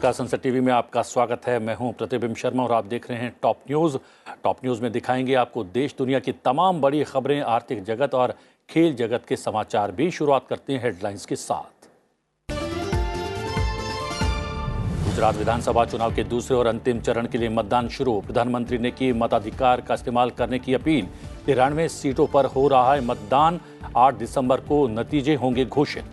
नमस्कार, संसद टीवी में आपका स्वागत है। मैं हूं प्रतिबिंब शर्मा और आप देख रहे हैं टॉप न्यूज़। टॉप न्यूज़ में दिखाएंगे आपको देश दुनिया की तमाम बड़ी खबरें, आर्थिक जगत और खेल जगत के समाचार भी। शुरुआत करते हैं हेडलाइंस के साथ। गुजरात विधानसभा चुनाव के दूसरे और अंतिम चरण के लिए मतदान शुरू। प्रधानमंत्री ने की मताधिकार का इस्तेमाल करने की अपील। 93 सीटों पर हो रहा है मतदान। 8 दिसंबर को नतीजे होंगे घोषित।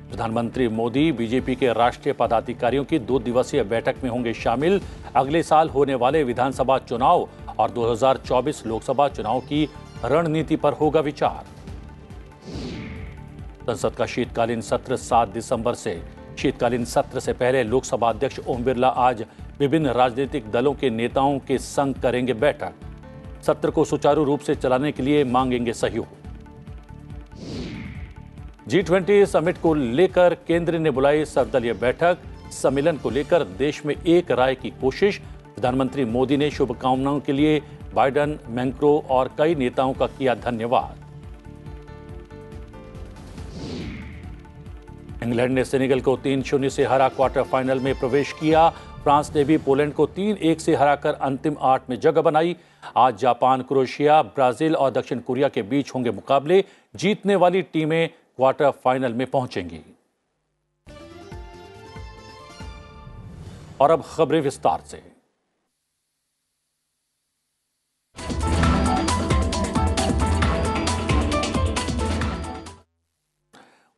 प्रधानमंत्री मोदी बीजेपी के राष्ट्रीय पदाधिकारियों की 2 दिवसीय बैठक में होंगे शामिल। अगले साल होने वाले विधानसभा चुनाव और 2024 लोकसभा चुनाव की रणनीति पर होगा विचार। संसद का शीतकालीन सत्र 7 दिसंबर से। शीतकालीन सत्र से पहले लोकसभा अध्यक्ष ओम बिरला आज विभिन्न राजनीतिक दलों के नेताओं के संग करेंगे बैठक। सत्र को सुचारू रूप से चलाने के लिए मांगेंगे सहयोग। G20 समिट को लेकर केंद्र ने बुलाई सर्वदलीय बैठक। सम्मेलन को लेकर देश में एक राय की कोशिश। प्रधानमंत्री मोदी ने शुभकामनाओं के लिए बाइडेन, मैक्रों और कई नेताओं का किया धन्यवाद। इंग्लैंड ने सेनेगल को 3-0 से हरा क्वार्टर फाइनल में प्रवेश किया। फ्रांस ने भी पोलैंड को 3-1 से हराकर अंतिम 8 में जगह बनाई। आज जापान, क्रोएशिया, ब्राजील और दक्षिण कोरिया के बीच होंगे मुकाबले। जीतने वाली टीमें क्वार्टर फाइनल में पहुंचेंगी। और अब खबरें विस्तार से।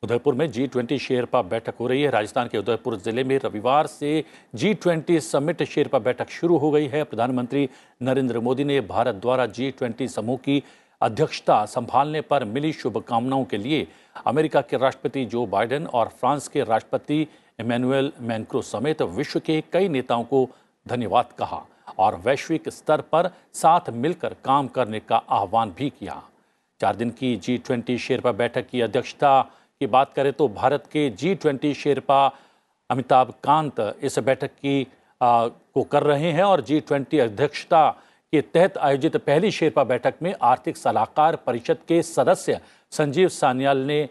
उदयपुर में G20 शेरपा बैठक हो रही है। राजस्थान के उदयपुर जिले में रविवार से G20 समिट शेरपा बैठक शुरू हो गई है। प्रधानमंत्री नरेंद्र मोदी ने भारत द्वारा G20 समूह की अध्यक्षता संभालने पर मिली शुभकामनाओं के लिए अमेरिका के राष्ट्रपति जो बाइडेन और फ्रांस के राष्ट्रपति इमैनुएल मैक्रों समेत विश्व के कई नेताओं को धन्यवाद कहा और वैश्विक स्तर पर साथ मिलकर काम करने का आह्वान भी किया। 4 दिन की G20 शेरपा बैठक की अध्यक्षता की बात करें तो भारत के G20 शेरपा अमिताभ कांत इस बैठक को कर रहे हैं और G20 अध्यक्षता के तहत आयोजित पहली शेरपा बैठक में आर्थिक सलाहकार परिषद के सदस्य संजीव सान्याल ने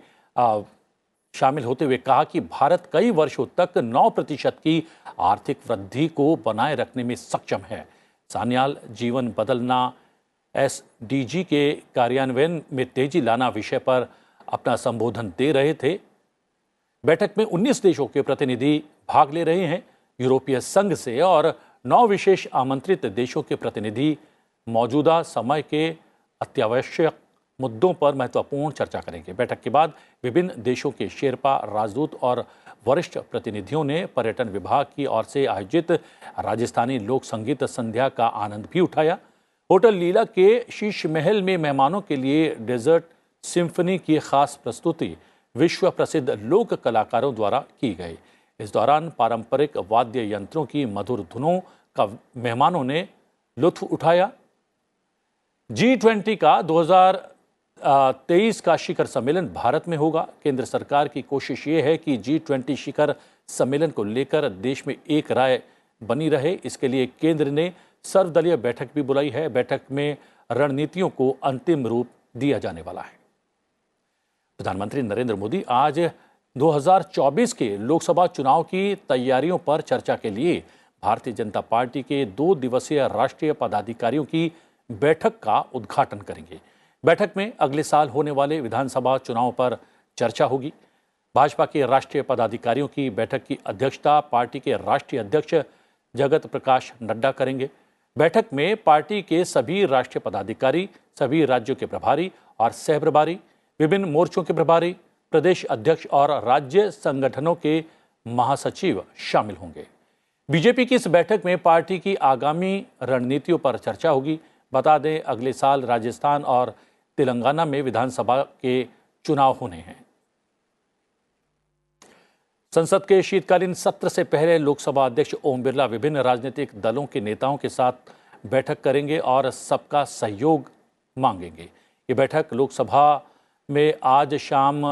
शामिल होते हुए कहा कि भारत कई वर्षों तक 9% की आर्थिक वृद्धि को बनाए रखने में सक्षम है। सान्याल जीवन बदलना SDG के कार्यान्वयन में तेजी लाना विषय पर अपना संबोधन दे रहे थे। बैठक में 19 देशों के प्रतिनिधि भाग ले रहे हैं। यूरोपीय संघ से और 9 विशेष आमंत्रित देशों के प्रतिनिधि मौजूदा समय के अत्यावश्यक मुद्दों पर महत्वपूर्ण चर्चा करेंगे। बैठक के बाद विभिन्न देशों के शेरपा, राजदूत और वरिष्ठ प्रतिनिधियों ने पर्यटन विभाग की ओर से आयोजित राजस्थानी लोक संगीत संध्या का आनंद भी उठाया। होटल लीला के शीश महल में मेहमानों के लिए डेजर्ट सिम्फनी की खास प्रस्तुति विश्व प्रसिद्ध लोक कलाकारों द्वारा की गई। इस दौरान पारंपरिक वाद्य यंत्रों की मधुर धुनों का मेहमानों ने लुत्फ उठाया। G20 का 2023 का शिखर सम्मेलन भारत में होगा। केंद्र सरकार की कोशिश ये है कि G20 शिखर सम्मेलन को लेकर देश में एक राय बनी रहे। इसके लिए केंद्र ने सर्वदलीय बैठक भी बुलाई है। बैठक में रणनीतियों को अंतिम रूप दिया जाने वाला है। प्रधानमंत्री नरेंद्र मोदी आज 2024 के लोकसभा चुनाव की तैयारियों पर चर्चा के लिए भारतीय जनता पार्टी के 2 दिवसीय राष्ट्रीय पदाधिकारियों की बैठक का उद्घाटन करेंगे। बैठक में अगले साल होने वाले विधानसभा चुनाव पर चर्चा होगी। भाजपा के राष्ट्रीय पदाधिकारियों की बैठक की अध्यक्षता पार्टी के राष्ट्रीय अध्यक्ष जगत प्रकाश नड्डा करेंगे। बैठक में पार्टी के सभी राष्ट्रीय पदाधिकारी, सभी राज्यों के प्रभारी और सह प्रभारी, विभिन्न मोर्चों के प्रभारी, प्रदेश अध्यक्ष और राज्य संगठनों के महासचिव शामिल होंगे। बीजेपी की इस बैठक में पार्टी की आगामी रणनीतियों पर चर्चा होगी। बता दें, अगले साल राजस्थान और तेलंगाना में विधानसभा के चुनाव होने हैं। संसद के शीतकालीन सत्र से पहले लोकसभा अध्यक्ष ओम बिरला विभिन्न राजनीतिक दलों के नेताओं के साथ बैठक करेंगे और सबका सहयोग मांगेंगे। ये बैठक लोकसभा में आज शाम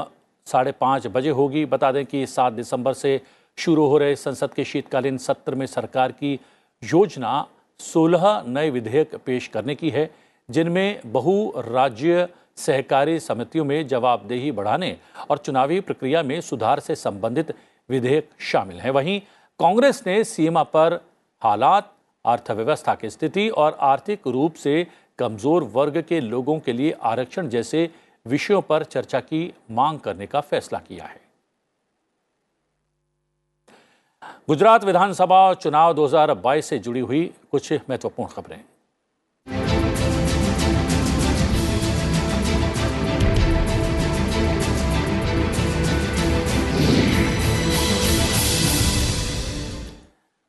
5:30 बजे होगी। बता दें कि 7 दिसंबर से शुरू हो रहे संसद के शीतकालीन सत्र में सरकार की योजना 16 नए विधेयक पेश करने की है, जिनमें बहु राज्य सहकारी समितियों में जवाबदेही बढ़ाने और चुनावी प्रक्रिया में सुधार से संबंधित विधेयक शामिल हैं। वहीं कांग्रेस ने सीमा पर हालात, अर्थव्यवस्था की स्थिति और आर्थिक रूप से कमजोर वर्ग के लोगों के लिए आरक्षण जैसे विषयों पर चर्चा की मांग करने का फैसला किया है। गुजरात विधानसभा चुनाव 2022 से जुड़ी हुई कुछ महत्वपूर्ण खबरें।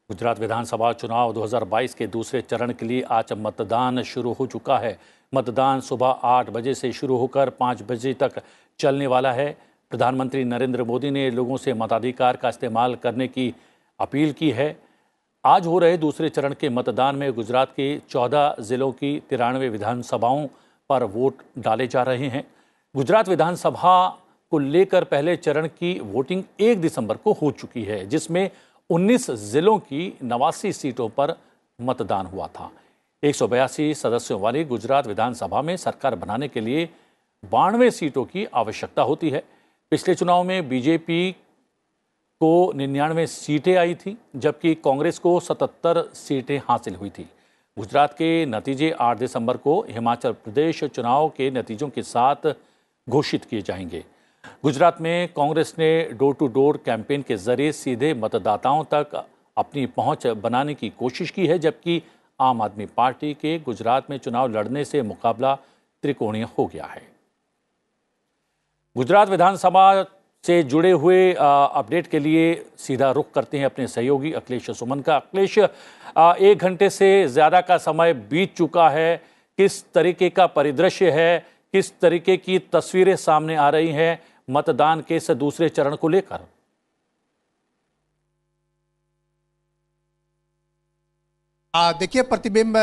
गुजरात विधानसभा चुनाव 2022 के दूसरे चरण के लिए आज मतदान शुरू हो चुका है। मतदान सुबह 8 बजे से शुरू होकर 5 बजे तक चलने वाला है। प्रधानमंत्री नरेंद्र मोदी ने लोगों से मताधिकार का इस्तेमाल करने की अपील की है। आज हो रहे दूसरे चरण के मतदान में गुजरात के 14 जिलों की 93 विधानसभाओं पर वोट डाले जा रहे हैं। गुजरात विधानसभा को लेकर पहले चरण की वोटिंग 1 दिसंबर को हो चुकी है, जिसमें 19 जिलों की 89 सीटों पर मतदान हुआ था। 182 सदस्यों वाली गुजरात विधानसभा में सरकार बनाने के लिए 92 सीटों की आवश्यकता होती है। पिछले चुनाव में बीजेपी को 99 सीटें आई थी, जबकि कांग्रेस को 77 सीटें हासिल हुई थी। गुजरात के नतीजे 8 दिसंबर को हिमाचल प्रदेश चुनाव के नतीजों के साथ घोषित किए जाएंगे। गुजरात में कांग्रेस ने डोर टू डोर कैंपेन के जरिए सीधे मतदाताओं तक अपनी पहुंच बनाने की कोशिश की है, जबकि आम आदमी पार्टी के गुजरात में चुनाव लड़ने से मुकाबला त्रिकोणीय हो गया है। गुजरात विधानसभा से जुड़े हुए अपडेट के लिए सीधा रुख करते हैं अपने सहयोगी अखिलेश सुमन का। अखिलेश, 1 घंटे से ज़्यादा का समय बीत चुका है। किस तरीके का परिदृश्य है, किस तरीके की तस्वीरें सामने आ रही हैं मतदान के इस दूसरे चरण को लेकर? देखिए प्रतिबिंब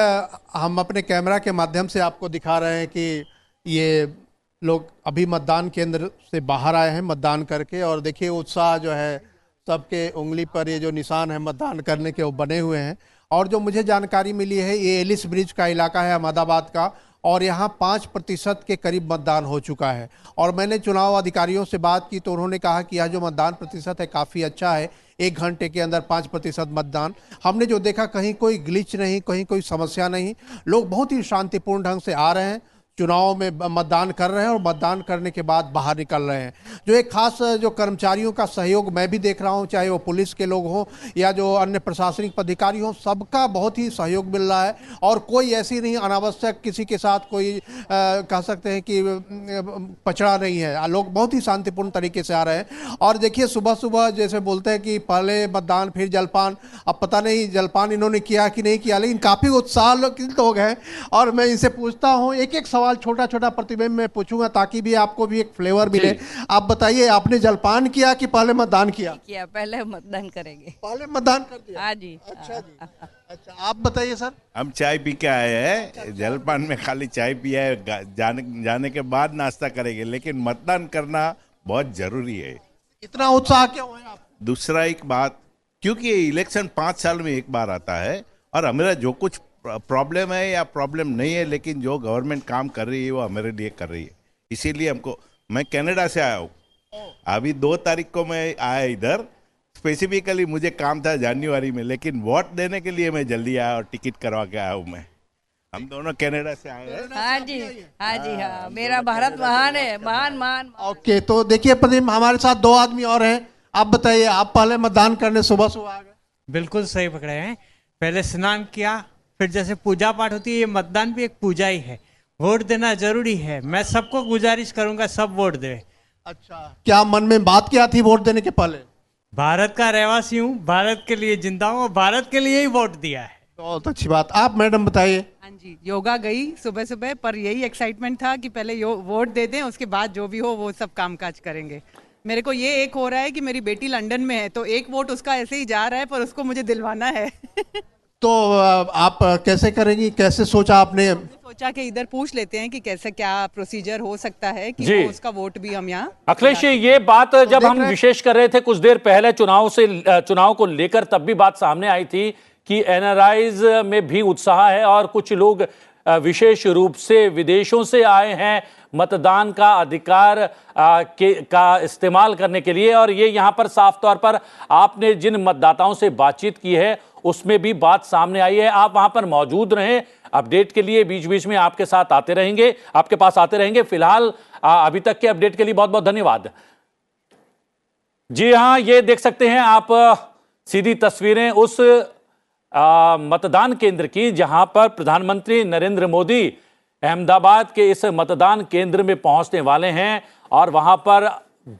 हम अपने कैमरा के माध्यम से आपको दिखा रहे हैं कि ये लोग अभी मतदान केंद्र से बाहर आए हैं मतदान करके, और देखिए उत्साह जो है सबके उंगली पर ये जो निशान है मतदान करने के वो बने हुए हैं। और जो मुझे जानकारी मिली है ये एलिस ब्रिज का इलाका है अहमदाबाद का, और यहाँ 5% के करीब मतदान हो चुका है। और मैंने चुनाव अधिकारियों से बात की तो उन्होंने कहा कि यह जो मतदान प्रतिशत है काफ़ी अच्छा है। 1 घंटे के अंदर 5% मतदान हमने जो देखा, कहीं कोई ग्लिच नहीं, कहीं कोई समस्या नहीं। लोग बहुत ही शांतिपूर्ण ढंग से आ रहे हैं, चुनाव में मतदान कर रहे हैं और मतदान करने के बाद बाहर निकल रहे हैं। जो एक खास जो कर्मचारियों का सहयोग मैं भी देख रहा हूं, चाहे वो पुलिस के लोग हों या जो अन्य प्रशासनिक पदाधिकारी हों, सबका बहुत ही सहयोग मिल रहा है। और कोई ऐसी नहीं अनावश्यक किसी के साथ कोई कह सकते हैं कि पचड़ा नहीं है। लोग बहुत ही शांतिपूर्ण तरीके से आ रहे हैं। और देखिए सुबह सुबह जैसे बोलते हैं कि पहले मतदान फिर जलपान, अब पता नहीं जलपान इन्होंने किया कि नहीं किया, लेकिन काफ़ी उत्साह लोग हैं। और मैं इनसे पूछता हूँ एक सवाल छोटा छोटा प्रतिबिंब में पूछूंगा ताकि भी आपको भी एक फ्लेवर मिले। आप बताइए, आपने जलपान किया कि पहले मतदान किया? पहले मतदान करेंगे। पहले मतदान कर दिया? हाँ जी। अच्छा जी। अच्छा, आप बताइए सर। हम चाय पी के आए हैं, जलपान में खाली चाय पिया है, जाने के बाद नाश्ता करेंगे, लेकिन मतदान करना बहुत जरूरी है। इतना उत्साह क्यों है आप? दूसरा एक बात, क्योंकि इलेक्शन 5 साल में एक बार आता है, और हमारा जो कुछ प्रॉब्लम है या प्रॉब्लम नहीं है, लेकिन जो गवर्नमेंट काम कर रही है वो हमारे लिए कर रही है। इसीलिए हमको, मैं कनाडा से आया हूँ, अभी 2 तारीख को मैं आया इधर। स्पेसिफिकली मुझे काम था जनवरी में, लेकिन वोट देने के लिए मैं जल्दी आया और टिकट करवा के आया हूँ। मैं, हम दोनों कनाडा से आए हैं। हाँ जी, हाँ जी, हाँ। मेरा भारत महान है, महान महान। ओके, तो देखिए प्रतिबिंब हमारे साथ 2 आदमी और हैं। आप बताइए, आप पहले मतदान करने सुबह सुबह आ गए? बिल्कुल सही पकड़े हैं। पहले स्नान किया, फिर जैसे पूजा पाठ होती है, ये मतदान भी एक पूजा ही है। वोट देना जरूरी है। मैं सबको गुजारिश करूंगा सब वोट दे। अच्छा, क्या मन में बात क्या थी वोट देने के पहले? भारत का रहवासी हूँ, भारत के लिए जिंदा हूँ और भारत के लिए ही वोट दिया है। बहुत अच्छी बात। आप मैडम बताइए। हाँ जी, योगा गई सुबह सुबह, पर यही एक्साइटमेंट था कि पहले वोट दे दें, उसके बाद जो भी हो वो सब कामकाज करेंगे। मेरे को ये एक हो रहा है कि मेरी बेटी लंदन में है, तो एक वोट उसका ऐसे ही जा रहा है, पर उसको मुझे दिलवाना है। तो आप कैसे करेंगी, कैसे सोचा आपने? सोचा कि इधर पूछ लेते हैं कि कैसे क्या प्रोसीजर हो सकता है कि वो उसका वोट भी हम यहाँ। अखिलेश, ये बात जब हम विशेष कर रहे थे कुछ देर पहले चुनाव को लेकर, तब भी बात सामने आई थी कि एनआरआईज में भी उत्साह है और कुछ लोग विशेष रूप से विदेशों से आए हैं मतदान का अधिकार का इस्तेमाल करने के लिए। और ये यहाँ पर साफ तौर पर आपने जिन मतदाताओं से बातचीत की है उसमें भी बात सामने आई है। आप वहां पर मौजूद रहें, अपडेट के लिए बीच बीच में आपके साथ आते रहेंगे, आपके पास आते रहेंगे। फिलहाल अभी तक के अपडेट के लिए बहुत बहुत धन्यवाद। जी हां, ये देख सकते हैं आप सीधी तस्वीरें उस मतदान केंद्र की जहां पर प्रधानमंत्री नरेंद्र मोदी अहमदाबाद के इस मतदान केंद्र में पहुंचने वाले हैं और वहां पर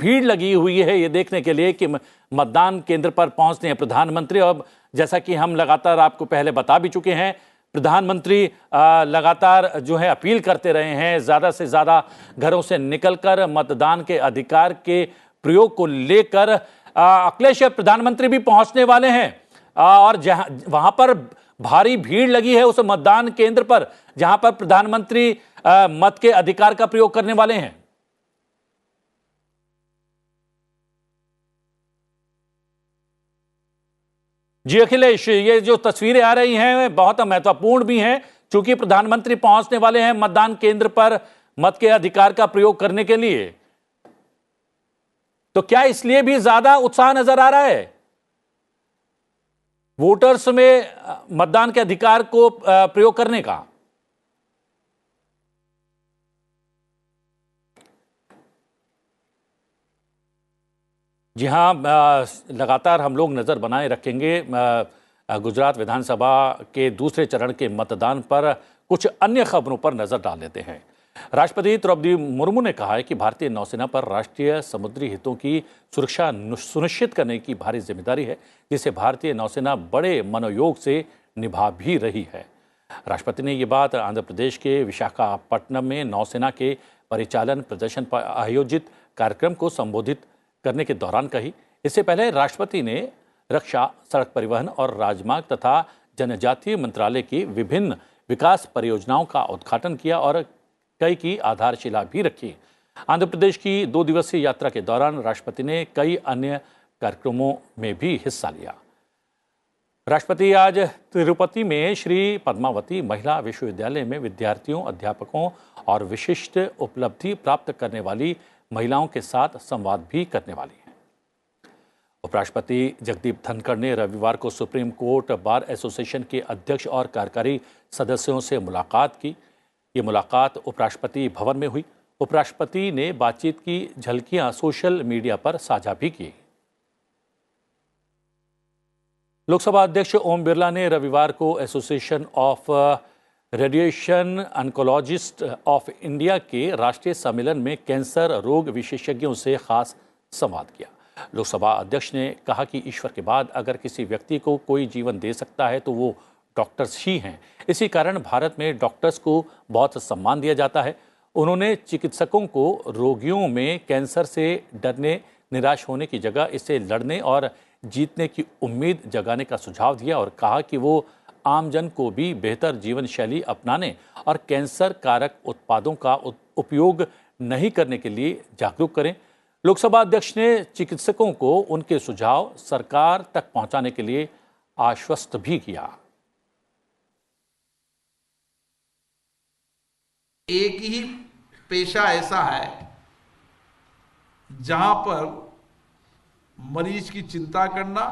भीड़ लगी हुई है ये देखने के लिए कि मतदान केंद्र पर पहुंचते हैं प्रधानमंत्री। और जैसा कि हम लगातार आपको पहले बता भी चुके हैं, प्रधानमंत्री लगातार जो है अपील करते रहे हैं ज़्यादा से ज़्यादा घरों से निकलकर मतदान के अधिकार के प्रयोग को लेकर। अखिलेश, प्रधानमंत्री भी पहुंचने वाले हैं और जहां वहां पर भारी भीड़ लगी है उस मतदान केंद्र पर जहां पर प्रधानमंत्री मत के अधिकार का प्रयोग करने वाले हैं। जी अखिलेश, ये जो तस्वीरें आ रही हैं बहुत महत्वपूर्ण भी हैं क्योंकि प्रधानमंत्री पहुंचने वाले हैं मतदान केंद्र पर मत के अधिकार का प्रयोग करने के लिए। तो क्या इसलिए भी ज्यादा उत्साह नजर आ रहा है वोटर्स में मतदान के अधिकार को प्रयोग करने का? जी हां, लगातार हम लोग नजर बनाए रखेंगे गुजरात विधानसभा के दूसरे चरण के मतदान पर। कुछ अन्य खबरों पर नजर डाल लेते हैं। राष्ट्रपति द्रौपदी मुर्मू ने कहा है कि भारतीय नौसेना पर राष्ट्रीय समुद्री हितों की सुरक्षा सुनिश्चित करने की भारी जिम्मेदारी है, जिसे भारतीय नौसेना बड़े मनोयोग से निभा भी रही है। राष्ट्रपति ने ये बात आंध्र प्रदेश के विशाखापट्टनम में नौसेना के परिचालन प्रदर्शन पर आयोजित कार्यक्रम को संबोधित करने के दौरान कही। इससे पहले राष्ट्रपति ने रक्षा, सड़क परिवहन और राजमार्ग तथा जनजातीय मंत्रालय की विभिन्न विकास परियोजनाओं का उद्घाटन किया और कई की आधारशिला भी रखी। आंध्र प्रदेश की 2 दिवसीय यात्रा के दौरान राष्ट्रपति ने कई अन्य कार्यक्रमों में भी हिस्सा लिया। राष्ट्रपति आज तिरुपति में श्री पद्मावती महिला विश्वविद्यालय में विद्यार्थियों, अध्यापकों और विशिष्ट उपलब्धि प्राप्त करने वाली महिलाओं के साथ संवाद भी करने वाली हैं। उपराष्ट्रपति जगदीप धनखड़ ने रविवार को सुप्रीम कोर्ट बार एसोसिएशन के अध्यक्ष और कार्यकारी सदस्यों से मुलाकात की। ये मुलाकात उपराष्ट्रपति भवन में हुई। उपराष्ट्रपति ने बातचीत की झलकियां सोशल मीडिया पर साझा भी की। लोकसभा अध्यक्ष ओम बिरला ने रविवार को association of radiation oncologist of India के राष्ट्रीय सम्मेलन में कैंसर रोग विशेषज्ञों से खास संवाद किया। लोकसभा अध्यक्ष ने कहा कि ईश्वर के बाद अगर किसी व्यक्ति को कोई जीवन दे सकता है तो वो डॉक्टर्स ही हैं। इसी कारण भारत में डॉक्टर्स को बहुत सम्मान दिया जाता है। उन्होंने चिकित्सकों को रोगियों में कैंसर से डरने, निराश होने की जगह इससे लड़ने और जीतने की उम्मीद जगाने का सुझाव दिया और कहा कि वो आमजन को भी बेहतर जीवन शैली अपनाने और कैंसर कारक उत्पादों का उपयोग नहीं करने के लिए जागरूक करें। लोकसभा अध्यक्ष ने चिकित्सकों को उनके सुझाव सरकार तक पहुंचाने के लिए आश्वस्त भी किया। एक ही पेशा ऐसा है जहां पर मरीज की चिंता करना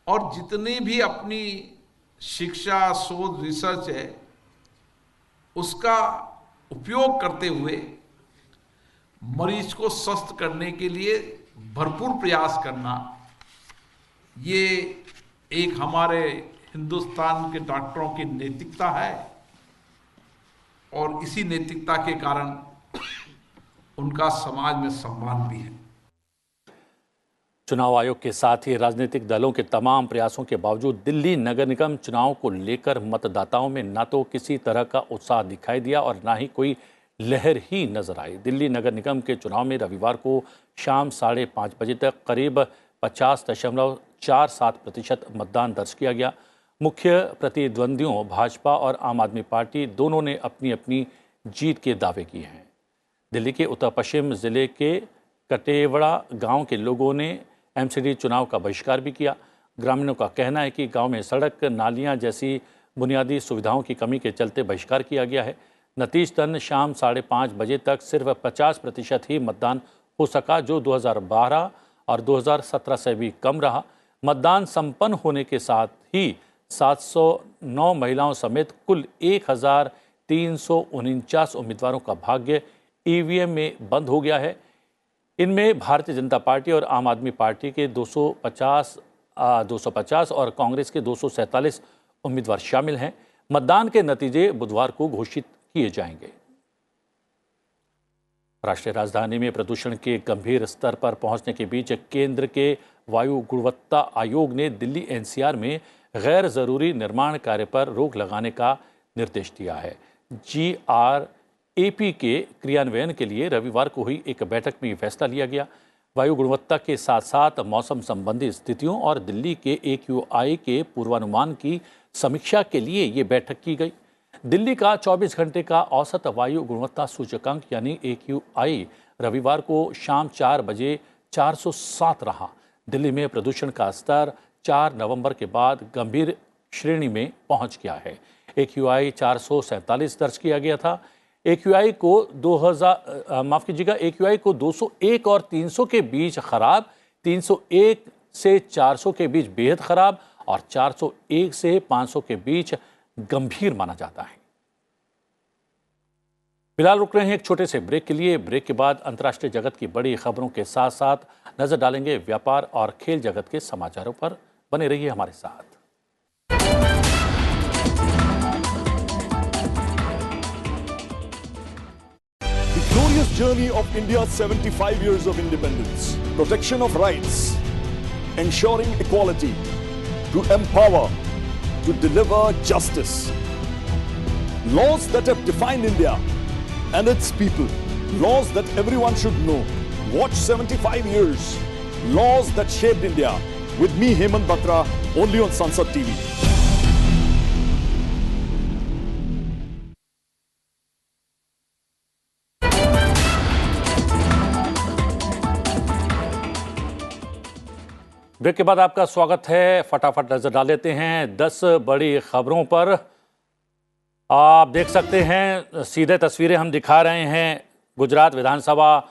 और जितनी भी अपनी शिक्षा, शोध, रिसर्च है उसका उपयोग करते हुए मरीज को स्वस्थ करने के लिए भरपूर प्रयास करना, ये एक हमारे हिंदुस्तान के डॉक्टरों की नैतिकता है और इसी नैतिकता के कारण उनका समाज में सम्मान भी है। चुनाव आयोग के साथ ही राजनीतिक दलों के तमाम प्रयासों के बावजूद दिल्ली नगर निगम चुनाव को लेकर मतदाताओं में न तो किसी तरह का उत्साह दिखाई दिया और न ही कोई लहर ही नजर आई। दिल्ली नगर निगम के चुनाव में रविवार को शाम 5:30 बजे तक करीब 50.47% मतदान दर्ज किया गया। मुख्य प्रतिद्वंदियों भाजपा और आम आदमी पार्टी दोनों ने अपनी अपनी जीत के दावे किए हैं। दिल्ली के उत्तर पश्चिम जिले के कटेवड़ा गांव के लोगों ने एमसीडी चुनाव का बहिष्कार भी किया। ग्रामीणों का कहना है कि गांव में सड़क, नालियां जैसी बुनियादी सुविधाओं की कमी के चलते बहिष्कार किया गया है। नतीजतन शाम 5:30 बजे तक सिर्फ 50% ही मतदान हो सका, जो 2012 और 2017 से भी कम रहा। मतदान संपन्न होने के साथ ही 709 महिलाओं समेत कुल 1349 उम्मीदवारों का भाग्य ईवीएम में बंद हो गया है। इनमें भारतीय जनता पार्टी और आम आदमी पार्टी के 250 और कांग्रेस के 247 उम्मीदवार शामिल हैं। मतदान के नतीजे बुधवार को घोषित किए जाएंगे। राष्ट्रीय राजधानी में प्रदूषण के गंभीर स्तर पर पहुंचने के बीच केंद्र के वायु गुणवत्ता आयोग ने दिल्ली एनसीआर में गैर जरूरी निर्माण कार्य पर रोक लगाने का निर्देश दिया है। GRAP के क्रियान्वयन के लिए रविवार को हुई एक बैठक में फैसला लिया गया। वायु गुणवत्ता के साथ साथ मौसम संबंधी स्थितियों और दिल्ली के AQI के पूर्वानुमान की समीक्षा के लिए ये बैठक की गई। दिल्ली का 24 घंटे का औसत वायु गुणवत्ता सूचकांक यानी AQI रविवार को शाम 4 बजे 407 रहा। दिल्ली में प्रदूषण का स्तर 4 नवंबर के बाद गंभीर श्रेणी में पहुंच गया है। AQI 447 दर्ज किया गया था। AQI को 201 और 300 के बीच खराब, 301 से 400 के बीच बेहद खराब और 401 से 500 के बीच गंभीर माना जाता है। फिलहाल रुक रहे हैं एक छोटे से ब्रेक के लिए। ब्रेक के बाद अंतर्राष्ट्रीय जगत की बड़ी खबरों के साथ साथ नजर डालेंगे व्यापार और खेल जगत के समाचारों पर। बने रहिए हमारे साथ। The glorious journey of India's 75 years of independence, protection of rights, ensuring equality, to empower, to deliver justice. Laws that have defined India and its people. Laws that everyone should know. Watch 75 years. Laws that shaped India. With me, Hemant Batra, only on Sansad TV. Break के बाद आपका स्वागत है। फटाफट नजर डाल लेते हैं 10 बड़ी खबरों पर। आप देख सकते हैं सीधे तस्वीरें हम दिखा रहे हैं गुजरात विधानसभा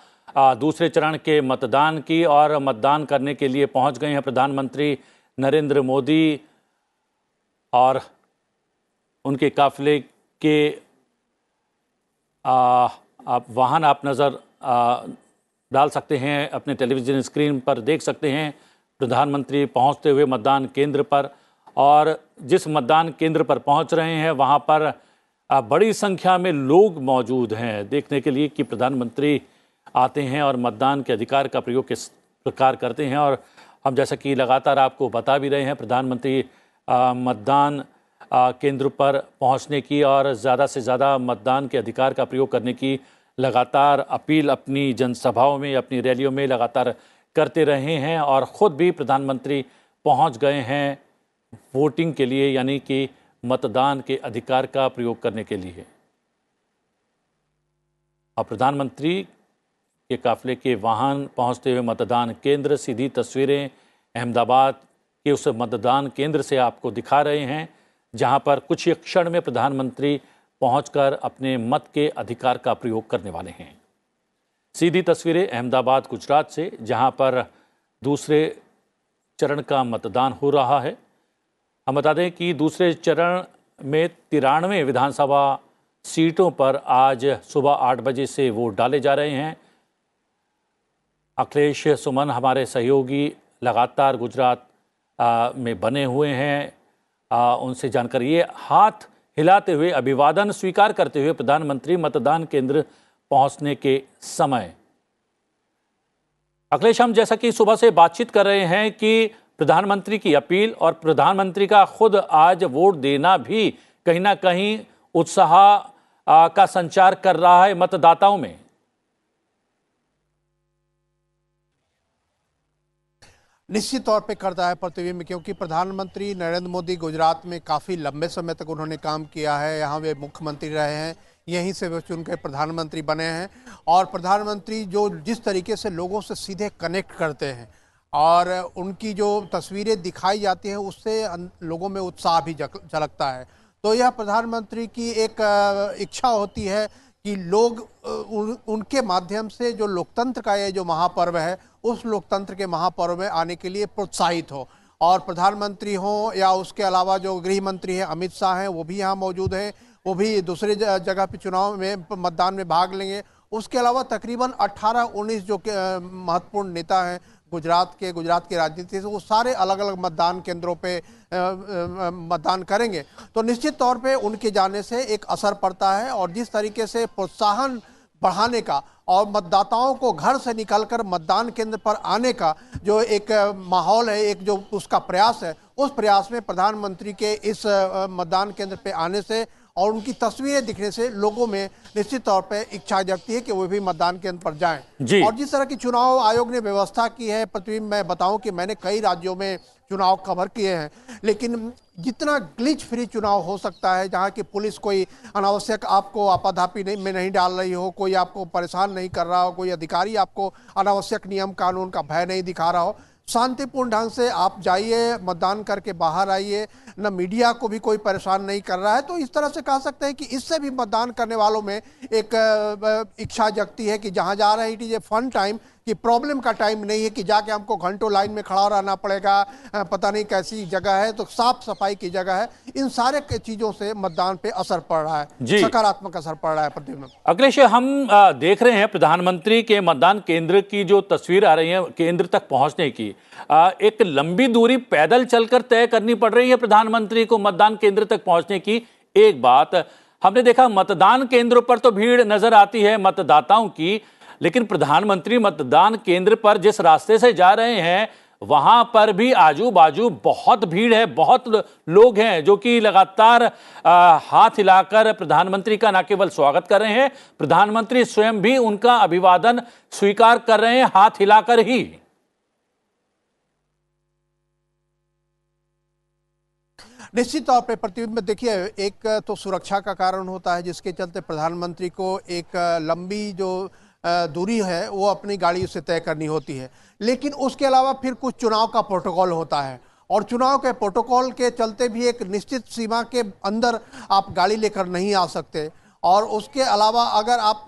दूसरे चरण के मतदान की, और मतदान करने के लिए पहुंच गए हैं प्रधानमंत्री नरेंद्र मोदी और उनके काफिले के वाहन आप नज़र डाल सकते हैं, अपने टेलीविज़न स्क्रीन पर देख सकते हैं प्रधानमंत्री पहुंचते हुए मतदान केंद्र पर। और जिस मतदान केंद्र पर पहुंच रहे हैं वहां पर बड़ी संख्या में लोग मौजूद हैं देखने के लिए कि प्रधानमंत्री आते हैं और मतदान के अधिकार का प्रयोग किस प्रकार करते हैं। और हम जैसा कि लगातार आपको बता भी रहे हैं, प्रधानमंत्री मतदान केंद्र पर पहुंचने की और ज़्यादा से ज़्यादा मतदान के अधिकार का प्रयोग करने की लगातार अपील अपनी जनसभाओं में, अपनी रैलियों में लगातार करते रहे हैं। और ख़ुद भी प्रधानमंत्री पहुंच गए हैं वोटिंग के लिए, यानी कि मतदान के अधिकार का प्रयोग करने के लिए। और प्रधानमंत्री के काफिले के वाहन पहुंचते हुए मतदान केंद्र, सीधी तस्वीरें अहमदाबाद के उस मतदान केंद्र से आपको दिखा रहे हैं जहां पर कुछ ही क्षण में प्रधानमंत्री पहुंचकर अपने मत के अधिकार का प्रयोग करने वाले हैं। सीधी तस्वीरें अहमदाबाद गुजरात से, जहां पर दूसरे चरण का मतदान हो रहा है। हम बता दें कि दूसरे चरण में 93 विधानसभा सीटों पर आज सुबह 8 बजे से वोट डाले जा रहे हैं। अखिलेश सुमन हमारे सहयोगी लगातार गुजरात में बने हुए हैं। उनसे जानकर ये हाथ हिलाते हुए, अभिवादन स्वीकार करते हुए प्रधानमंत्री मतदान केंद्र पहुंचने के समय। अखिलेश, हम जैसा कि सुबह से बातचीत कर रहे हैं कि प्रधानमंत्री की अपील और प्रधानमंत्री का खुद आज वोट देना भी कहीं ना कहीं उत्साह का संचार कर रहा है मतदाताओं में। निश्चित तौर पे करता है प्रतिबिंब, क्योंकि प्रधानमंत्री नरेंद्र मोदी गुजरात में काफ़ी लंबे समय तक उन्होंने काम किया है। यहाँ वे मुख्यमंत्री रहे हैं, यहीं से वे चुनकर प्रधानमंत्री बने हैं। और प्रधानमंत्री जो जिस तरीके से लोगों से सीधे कनेक्ट करते हैं और उनकी जो तस्वीरें दिखाई जाती हैं उससे लोगों में उत्साह भी झलकता है। तो यह प्रधानमंत्री की एक इच्छा होती है कि लोग उनके माध्यम से जो लोकतंत्र का ये जो महापर्व है, उस लोकतंत्र के महापर्व में आने के लिए प्रोत्साहित हो। और प्रधानमंत्री हों या उसके अलावा जो गृह मंत्री हैं अमित शाह हैं, वो भी यहाँ मौजूद हैं, वो भी दूसरी जगह पे चुनाव में मतदान में भाग लेंगे। उसके अलावा तकरीबन 18-19 जो महत्वपूर्ण नेता हैं गुजरात के राजनीति से, वो सारे अलग अलग मतदान केंद्रों पे मतदान करेंगे। तो निश्चित तौर पे उनके जाने से एक असर पड़ता है और जिस तरीके से प्रोत्साहन बढ़ाने का और मतदाताओं को घर से निकलकर मतदान केंद्र पर आने का जो एक माहौल है, एक जो उसका प्रयास है, उस प्रयास में प्रधानमंत्री के इस मतदान केंद्र पे आने से और उनकी तस्वीरें दिखने से लोगों में निश्चित तौर पे इच्छा जगती है कि वो भी मतदान केंद्र पर जाएं। और जिस तरह की चुनाव आयोग ने व्यवस्था की है, प्रतिबिंब मैं बताऊं कि मैंने कई राज्यों में चुनाव कवर किए हैं, लेकिन जितना ग्लिच फ्री चुनाव हो सकता है, जहां की पुलिस कोई अनावश्यक आपको आपाधापी में नहीं डाल रही हो, कोई आपको परेशान नहीं कर रहा हो, कोई अधिकारी आपको अनावश्यक नियम कानून का भय नहीं दिखा रहा हो, शांतिपूर्ण ढंग से आप जाइए, मतदान करके बाहर आइए, न मीडिया को भी कोई परेशान नहीं कर रहा है। तो इस तरह से कह सकते हैं कि इससे भी मतदान करने वालों में एक इच्छा जगती है कि जहां जा रहे हैं it is a fun time, कि प्रॉब्लम का टाइम नहीं है कि जाके हमको घंटों लाइन में खड़ा रहना पड़ेगा, पता नहीं कैसी जगह है, तो साफ सफाई की जगह है। इन सारे चीजों से मतदान पे असर पड़ रहा है, सकारात्मक असर पड़ रहा है। प्रतिबिंब अखिलेश, हम देख रहे हैं प्रधानमंत्री के मतदान केंद्र की जो तस्वीर आ रही है, केंद्र तक पहुंचने की एक लंबी दूरी पैदल चलकर तय करनी पड़ रही है प्रधानमंत्री को मतदान केंद्र तक पहुंचने की। एक बात हमने देखा, मतदान केंद्रों पर तो भीड़ नजर आती है मतदाताओं की, लेकिन प्रधानमंत्री मतदान केंद्र पर जिस रास्ते से जा रहे हैं वहां पर भी आजू बाजू बहुत भीड़ है, बहुत लोग हैं जो कि लगातार हाथ हिलाकर प्रधानमंत्री का न केवल स्वागत कर रहे हैं, प्रधानमंत्री स्वयं भी उनका अभिवादन स्वीकार कर रहे हैं हाथ हिलाकर ही। निश्चित तौर पे प्रतिबिंब देखिए, एक तो सुरक्षा का कारण होता है जिसके चलते प्रधानमंत्री को एक लंबी जो दूरी है वो अपनी गाड़ी से तय करनी होती है, लेकिन उसके अलावा फिर कुछ चुनाव का प्रोटोकॉल होता है और चुनाव के प्रोटोकॉल के चलते भी एक निश्चित सीमा के अंदर आप गाड़ी लेकर नहीं आ सकते। और उसके अलावा अगर आप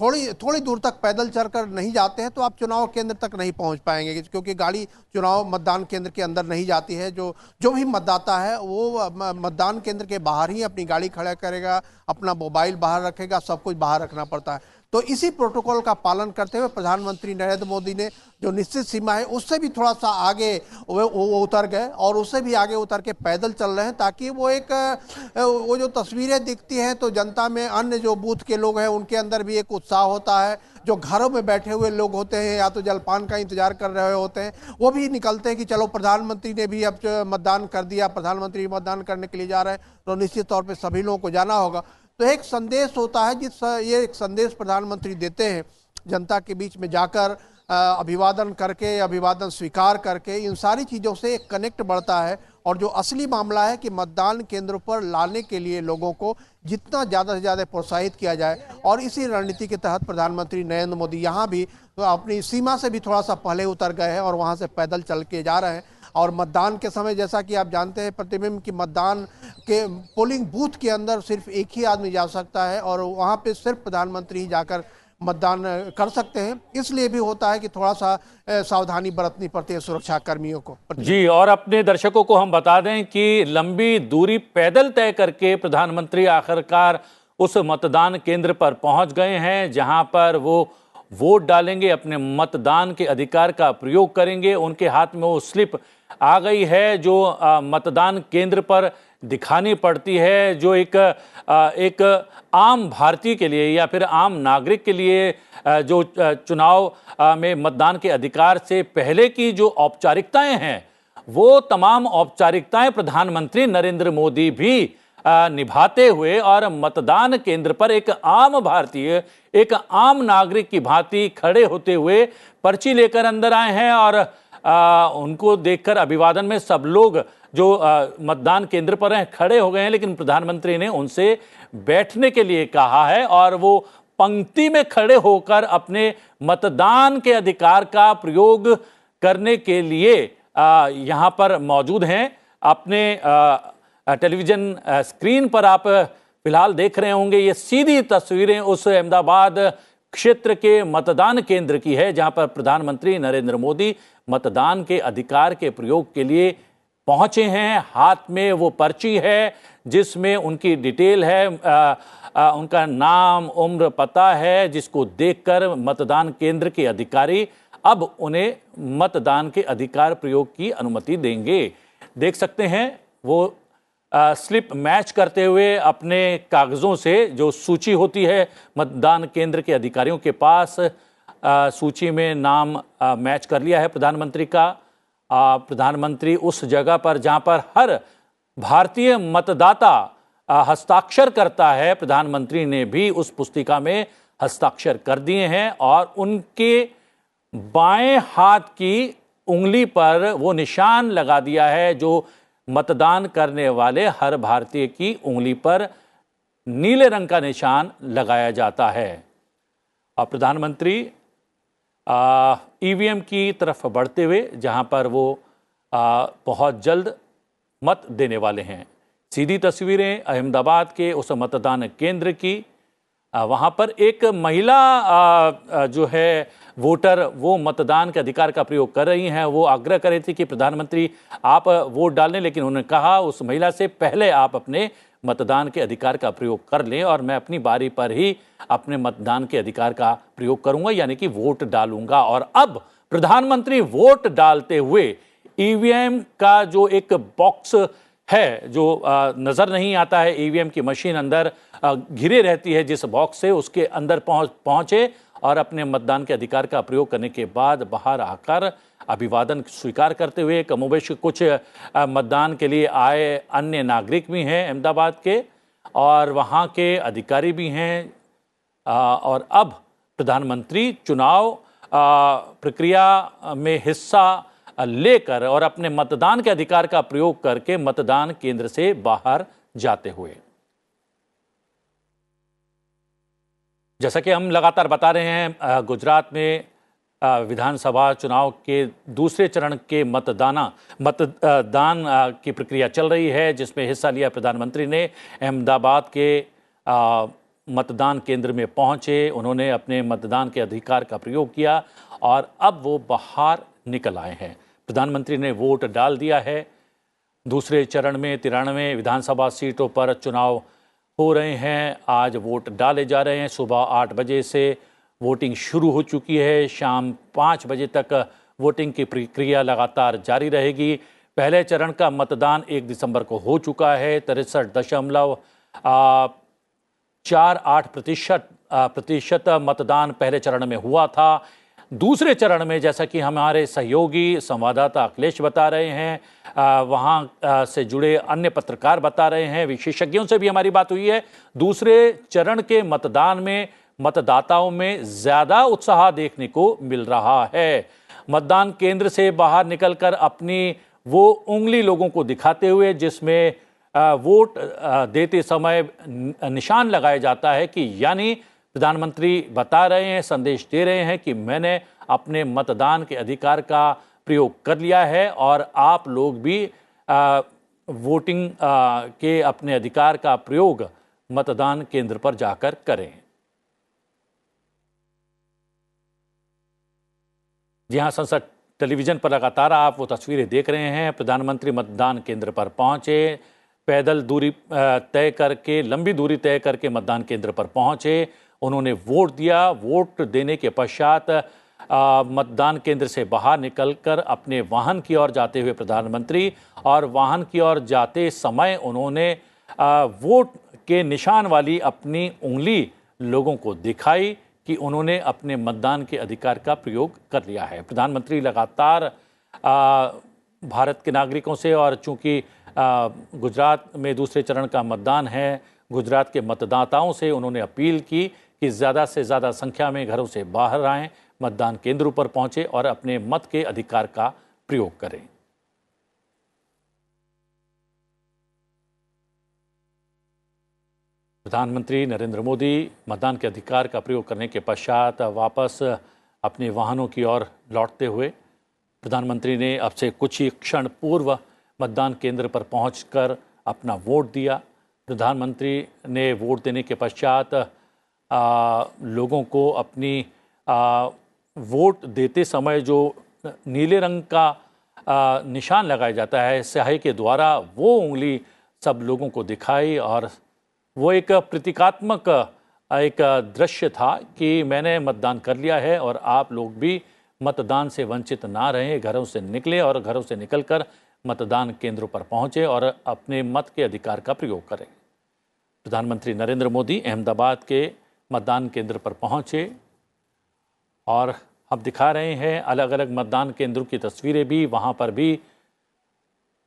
थोड़ी दूर तक पैदल चलकर नहीं जाते हैं तो आप चुनाव केंद्र तक नहीं पहुंच पाएंगे, क्योंकि गाड़ी चुनाव मतदान केंद्र के अंदर नहीं जाती है। जो भी मतदाता है वो मतदान केंद्र के बाहर ही अपनी गाड़ी खड़ा करेगा, अपना मोबाइल बाहर रखेगा, सब कुछ बाहर रखना पड़ता है। तो इसी प्रोटोकॉल का पालन करते हुए प्रधानमंत्री नरेंद्र मोदी ने जो निश्चित सीमा है उससे भी थोड़ा सा आगे वो उतर गए और उससे भी आगे उतर के पैदल चल रहे हैं, ताकि वो जो तस्वीरें दिखती हैं तो जनता में अन्य जो बूथ के लोग हैं उनके अंदर भी एक उत्साह होता है। जो घरों में बैठे हुए लोग होते हैं या तो जलपान का इंतजार कर रहे होते हैं, वो भी निकलते हैं कि चलो प्रधानमंत्री ने भी अब मतदान कर दिया, प्रधानमंत्री मतदान करने के लिए जा रहे हैं, तो निश्चित तौर पर सभी लोगों को जाना होगा। तो एक संदेश होता है ये एक संदेश प्रधानमंत्री देते हैं जनता के बीच में जाकर, अभिवादन करके, अभिवादन स्वीकार करके, इन सारी चीज़ों से एक कनेक्ट बढ़ता है। और जो असली मामला है कि मतदान केंद्रों पर लाने के लिए लोगों को जितना ज़्यादा से ज़्यादा प्रोत्साहित किया जाए, और इसी रणनीति के तहत प्रधानमंत्री नरेंद्र मोदी यहाँ भी तो अपनी सीमा से भी थोड़ा सा पहले उतर गए हैं और वहाँ से पैदल चल के जा रहे हैं। और मतदान के समय जैसा कि आप जानते हैं प्रतिबिंब की मतदान के पोलिंग बूथ के अंदर सिर्फ एक ही आदमी जा सकता है और वहाँ पे सिर्फ प्रधानमंत्री ही जाकर मतदान कर सकते हैं। इसलिए भी होता है कि थोड़ा सा सावधानी बरतनी पड़ती है सुरक्षा कर्मियों को। जी, और अपने दर्शकों को हम बता दें कि लंबी दूरी पैदल तय करके प्रधानमंत्री आखिरकार उस मतदान केंद्र पर पहुंच गए हैं जहां पर वो वोट डालेंगे, अपने मतदान के अधिकार का प्रयोग करेंगे। उनके हाथ में वो स्लिप आ गई है जो मतदान केंद्र पर दिखानी पड़ती है, जो एक आम भारतीय के लिए या फिर आम नागरिक के लिए जो चुनाव में मतदान के अधिकार से पहले की जो औपचारिकताएं हैं, वो तमाम औपचारिकताएं प्रधानमंत्री नरेंद्र मोदी भी निभाते हुए और मतदान केंद्र पर एक आम भारतीय, एक आम नागरिक की भांति खड़े होते हुए पर्ची लेकर अंदर आए हैं। और उनको देखकर अभिवादन में सब लोग जो मतदान केंद्र पर हैं खड़े हो गए हैं, लेकिन प्रधानमंत्री ने उनसे बैठने के लिए कहा है और वो पंक्ति में खड़े होकर अपने मतदान के अधिकार का प्रयोग करने के लिए यहाँ पर मौजूद हैं। अपने टेलीविजन स्क्रीन पर आप फिलहाल देख रहे होंगे, ये सीधी तस्वीरें उस अहमदाबाद क्षेत्र के मतदान केंद्र की है जहां पर प्रधानमंत्री नरेंद्र मोदी मतदान के अधिकार के प्रयोग के लिए पहुंचे हैं। हाथ में वो पर्ची है जिसमें उनकी डिटेल है, उनका नाम, उम्र, पता है, जिसको देखकर मतदान केंद्र के अधिकारी अब उन्हें मतदान के अधिकार प्रयोग की अनुमति देंगे। देख सकते हैं वो स्लिप मैच करते हुए अपने कागज़ों से, जो सूची होती है मतदान केंद्र के अधिकारियों के पास, सूची में नाम मैच कर लिया है प्रधानमंत्री का। प्रधानमंत्री उस जगह पर जहां पर हर भारतीय मतदाता हस्ताक्षर करता है, प्रधानमंत्री ने भी उस पुस्तिका में हस्ताक्षर कर दिए हैं और उनके बाएं हाथ की उंगली पर वो निशान लगा दिया है जो मतदान करने वाले हर भारतीय की उंगली पर नीले रंग का निशान लगाया जाता है। और प्रधानमंत्री ईवीएम की तरफ बढ़ते हुए जहां पर वो बहुत जल्द मत देने वाले हैं। सीधी तस्वीरें अहमदाबाद के उस मतदान केंद्र की। वहां पर एक महिला जो है वोटर, वो मतदान के अधिकार का प्रयोग कर रही हैं। वो आग्रह कर रही थी कि प्रधानमंत्री आप वोट डाल लें, लेकिन उन्होंने कहा उस महिला से पहले आप अपने मतदान के अधिकार का प्रयोग कर लें और मैं अपनी बारी पर ही अपने मतदान के अधिकार का प्रयोग करूंगा, यानी कि वोट डालूंगा। और अब प्रधानमंत्री वोट डालते हुए ईवीएम का जो एक बॉक्स है, जो नज़र नहीं आता है, ईवीएम की मशीन अंदर घिरे रहती है जिस बॉक्स से, उसके अंदर पहुंचे और अपने मतदान के अधिकार का प्रयोग करने के बाद बाहर आकर अभिवादन स्वीकार करते हुए कमोबेश कुछ मतदान के लिए आए अन्य नागरिक भी हैं अहमदाबाद के और वहाँ के अधिकारी भी हैं। और अब प्रधानमंत्री चुनाव प्रक्रिया में हिस्सा लेकर और अपने मतदान के अधिकार का प्रयोग करके मतदान केंद्र से बाहर जाते हुए, जैसा कि हम लगातार बता रहे हैं, गुजरात में विधानसभा चुनाव के दूसरे चरण के मतदान की प्रक्रिया चल रही है, जिसमें हिस्सा लिया प्रधानमंत्री ने। अहमदाबाद के मतदान केंद्र में पहुंचे, उन्होंने अपने मतदान के अधिकार का प्रयोग किया और अब वो बाहर निकल आए हैं। प्रधानमंत्री ने वोट डाल दिया है। दूसरे चरण में 93 विधानसभा सीटों पर चुनाव हो रहे हैं। आज वोट डाले जा रहे हैं। सुबह 8 बजे से वोटिंग शुरू हो चुकी है। शाम 5 बजे तक वोटिंग की प्रक्रिया लगातार जारी रहेगी। पहले चरण का मतदान 1 दिसंबर को हो चुका है। 63.48% मतदान पहले चरण में हुआ था। दूसरे चरण में, जैसा कि हमारे सहयोगी संवाददाता अखिलेश बता रहे हैं, वहाँ से जुड़े अन्य पत्रकार बता रहे हैं, विशेषज्ञों से भी हमारी बात हुई है, दूसरे चरण के मतदान में मतदाताओं में ज़्यादा उत्साह देखने को मिल रहा है। मतदान केंद्र से बाहर निकलकर अपनी वो उंगली लोगों को दिखाते हुए जिसमें वोट देते समय निशान लगाया जाता है, कि यानी प्रधानमंत्री बता रहे हैं, संदेश दे रहे हैं कि मैंने अपने मतदान के अधिकार का प्रयोग कर लिया है और आप लोग भी वोटिंग के अपने अधिकार का प्रयोग मतदान केंद्र पर जाकर करें। जी हाँ, संसद टेलीविजन पर लगातार आप वो तस्वीरें देख रहे हैं। प्रधानमंत्री मतदान केंद्र पर पहुंचे, पैदल दूरी तय करके, लंबी दूरी तय करके मतदान केंद्र पर पहुंचे, उन्होंने वोट दिया। वोट देने के पश्चात मतदान केंद्र से बाहर निकलकर अपने वाहन की ओर जाते हुए प्रधानमंत्री, और वाहन की ओर जाते समय उन्होंने वोट के निशान वाली अपनी उंगली लोगों को दिखाई कि उन्होंने अपने मतदान के अधिकार का प्रयोग कर लिया है। प्रधानमंत्री लगातार भारत के नागरिकों से, और चूंकि गुजरात में दूसरे चरण का मतदान है, गुजरात के मतदाताओं से उन्होंने अपील की कि ज़्यादा से ज़्यादा संख्या में घरों से बाहर आएं, मतदान केंद्रों पर पहुंचे और अपने मत के अधिकार का प्रयोग करें। प्रधानमंत्री नरेंद्र मोदी मतदान के अधिकार का प्रयोग करने के पश्चात वापस अपने वाहनों की ओर लौटते हुए प्रधानमंत्री ने अब से कुछ ही क्षण पूर्व मतदान केंद्र पर पहुंचकर अपना वोट दिया। प्रधानमंत्री ने वोट देने के पश्चात लोगों को अपनी वोट देते समय जो नीले रंग का निशान लगाया जाता है स्याही के द्वारा, वो उंगली सब लोगों को दिखाई और वो एक प्रतीकात्मक एक दृश्य था कि मैंने मतदान कर लिया है और आप लोग भी मतदान से वंचित ना रहें, घरों से निकले और घरों से निकलकर मतदान केंद्रों पर पहुंचे और अपने मत के अधिकार का प्रयोग करें। प्रधानमंत्री नरेंद्र मोदी अहमदाबाद के मतदान केंद्र पर पहुंचे और हम दिखा रहे हैं अलग अलग मतदान केंद्रों की तस्वीरें भी। वहां पर भी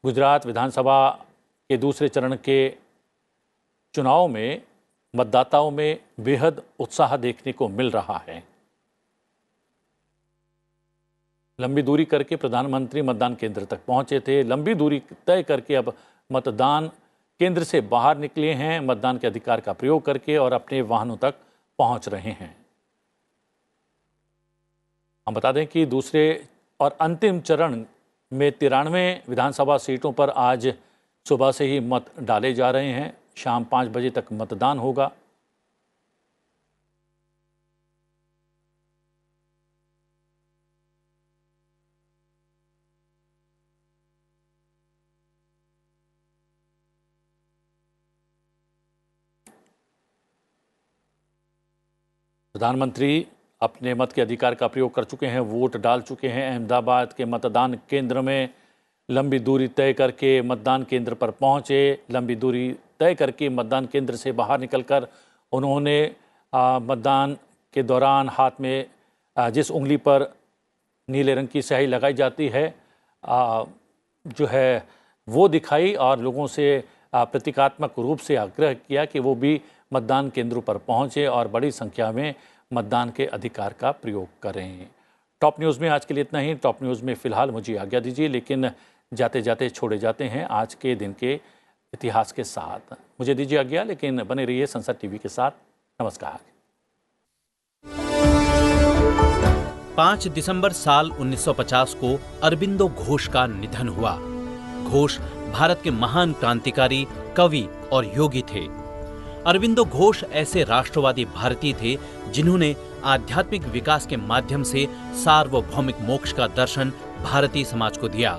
गुजरात विधानसभा के दूसरे चरण के चुनाव में मतदाताओं में बेहद उत्साह देखने को मिल रहा है। लंबी दूरी करके प्रधानमंत्री मतदान केंद्र तक पहुंचे थे। लंबी दूरी तय करके अब मतदान केंद्र से बाहर निकले हैं, मतदान के अधिकार का प्रयोग करके और अपने वाहनों तक पहुंच रहे हैं। हम बता दें कि दूसरे और अंतिम चरण में 93 विधानसभा सीटों पर आज सुबह से ही मत डाले जा रहे हैं। शाम 5 बजे तक मतदान होगा। प्रधानमंत्री अपने मत के अधिकार का प्रयोग कर चुके हैं, वोट डाल चुके हैं। अहमदाबाद के मतदान केंद्र में लंबी दूरी तय करके मतदान केंद्र पर पहुंचे। लंबी दूरी तय करके मतदान केंद्र से बाहर निकलकर उन्होंने मतदान के दौरान हाथ में जिस उंगली पर नीले रंग की स्याही लगाई जाती है जो है वो दिखाई और लोगों से प्रतीकात्मक रूप से आग्रह किया कि वो भी मतदान केंद्रों पर पहुंचे और बड़ी संख्या में मतदान के अधिकार का प्रयोग करें। टॉप न्यूज़ में आज के लिए इतना ही। टॉप न्यूज़ में फ़िलहाल मुझे आज्ञा दीजिए, लेकिन जाते जाते छोड़े जाते हैं आज के दिन के इतिहास के साथ। मुझे दीजिए आज्ञा, लेकिन बने रहिए संसद टीवी के साथ। नमस्कार। 5 दिसंबर साल 1950 को अरबिंदो घोष का निधन हुआ। घोष भारत के महान क्रांतिकारी, कवि और योगी थे। अरबिंदो घोष ऐसे राष्ट्रवादी भारतीय थे जिन्होंने आध्यात्मिक विकास के माध्यम से सार्वभौमिक मोक्ष का दर्शन भारतीय समाज को दिया।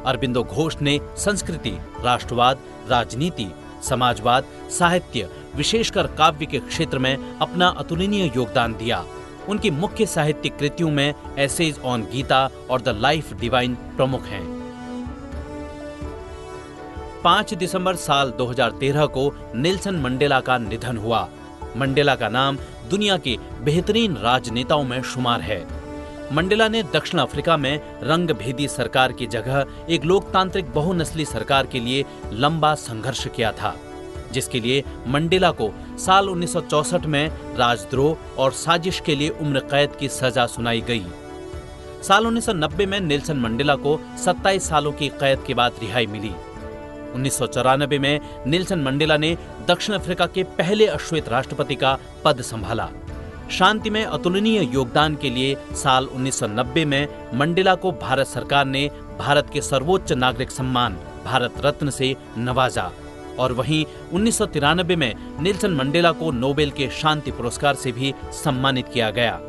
अरबिंदो घोष ने संस्कृति, राष्ट्रवाद, राजनीति, समाजवाद, साहित्य, विशेषकर काव्य के क्षेत्र में अपना अतुलनीय योगदान दिया। उनकी मुख्य साहित्यिक कृतियों में एसेज ऑन गीता और द लाइफ डिवाइन प्रमुख हैं। 5 दिसंबर साल 2013 को नेल्सन मंडेला का निधन हुआ। मंडेला का नाम दुनिया के बेहतरीन राजनेताओं में शुमार है। मंडेला ने दक्षिण अफ्रीका में रंगभेदी सरकार की जगह एक लोकतांत्रिक बहुनस्ली सरकार के लिए लंबा संघर्ष किया था, जिसके लिए मंडेला को साल 1964 में राजद्रोह और साजिश के लिए उम्र कैद की सजा सुनाई गई। साल 1990 में नेल्सन मंडेला को 27 सालों की कैद के बाद रिहाई मिली। 1994 में नेल्सन मंडेला ने दक्षिण अफ्रीका के पहले अश्वेत राष्ट्रपति का पद संभाला। शांति में अतुलनीय योगदान के लिए साल 1990 में मंडेला को भारत सरकार ने भारत के सर्वोच्च नागरिक सम्मान भारत रत्न से नवाजा और वहीं 1993 में नेल्सन मंडेला को नोबेल के शांति पुरस्कार से भी सम्मानित किया गया।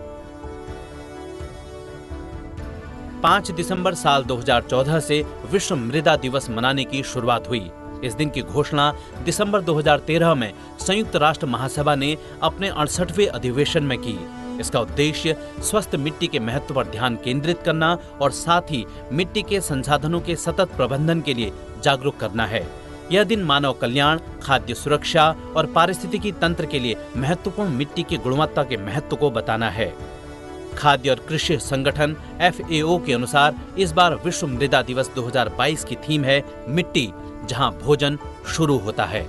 5 दिसंबर साल 2014 से विश्व मृदा दिवस मनाने की शुरुआत हुई। इस दिन की घोषणा दिसंबर 2013 में संयुक्त राष्ट्र महासभा ने अपने 68वें अधिवेशन में की। इसका उद्देश्य स्वस्थ मिट्टी के महत्व पर ध्यान केंद्रित करना और साथ ही मिट्टी के संसाधनों के सतत प्रबंधन के लिए जागरूक करना है। यह दिन मानव कल्याण, खाद्य सुरक्षा और पारिस्थितिकी तंत्र के लिए महत्वपूर्ण मिट्टी की गुणवत्ता के महत्व को बताना है। खाद्य और कृषि संगठन FAO के अनुसार इस बार विश्व मृदा दिवस 2022 की थीम है मिट्टी, जहां भोजन शुरू होता है।